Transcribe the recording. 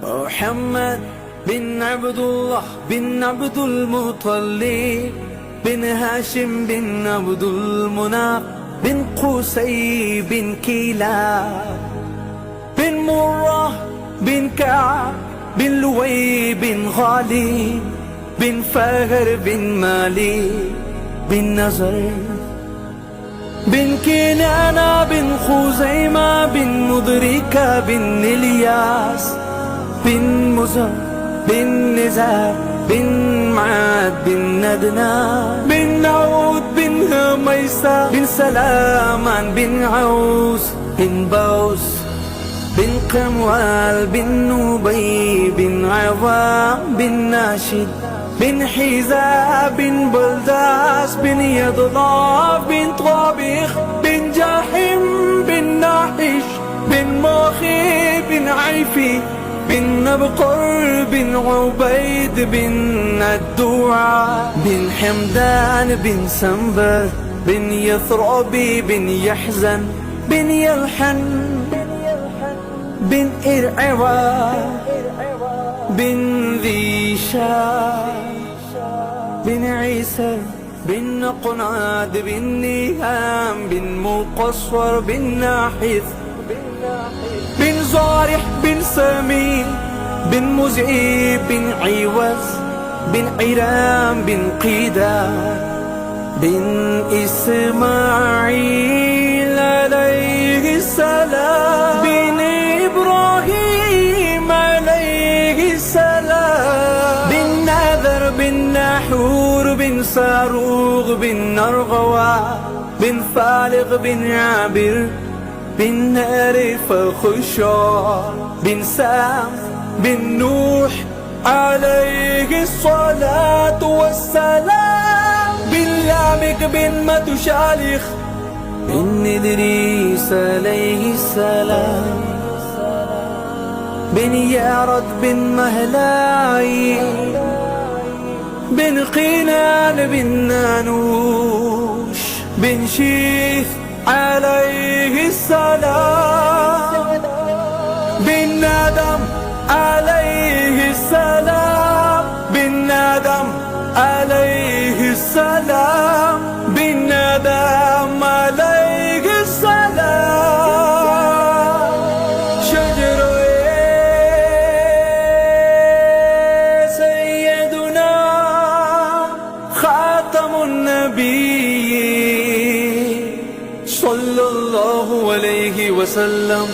محمد بن عبد الله بن عبد المطلب بن هاشم بن عبد المناف بن قصي بن كلاب بن مرة بن كعب بن لؤي بن غالب بن فهر بن مالك بن نزر بن كنانة بن خزيمة بن مدركة بن إلياس بن مزر بن نزار بن معاد بن ندنان بن نعود بن هميسة بن سلامان بن عوس بن بوس بن قموال بن نبي بن عوام بن ناشد بن حذاء بن بلداس بن يضلاف بن طابخ بن جاحم بن ناحش بن ماخي بن عيفي بن نبقر بن عبيد بن الدعاء بن حمدان بن سنبر بن يثربي بن يحزن بن يلحن بن إرعوى بن ذي شاء بن عيسى بن قناد بن نهام بن مقصور بن ناحث بن زارح بن سمين بن مزعي بن عوز بن عرام بن قيدان بن إسماعيل عليه السلام بن إبراهيم عليه السلام بن نذر بن نحور بن صاروغ بن نرغوى بن فالق بن عابر بن نارف خشار بن سام بن نوح عليه الصلاة والسلام بن لامك بن متشالخ بن إدريس عليه السلام بن يارد بن مهلاي بن قينان بن نانوش بن شيث عليه السلام بن ندم عليه السلام بن ندم عليه السلام بن ندم عليه السلام شجر سيدنا خاتم النبي صلى الله عليه وسلم.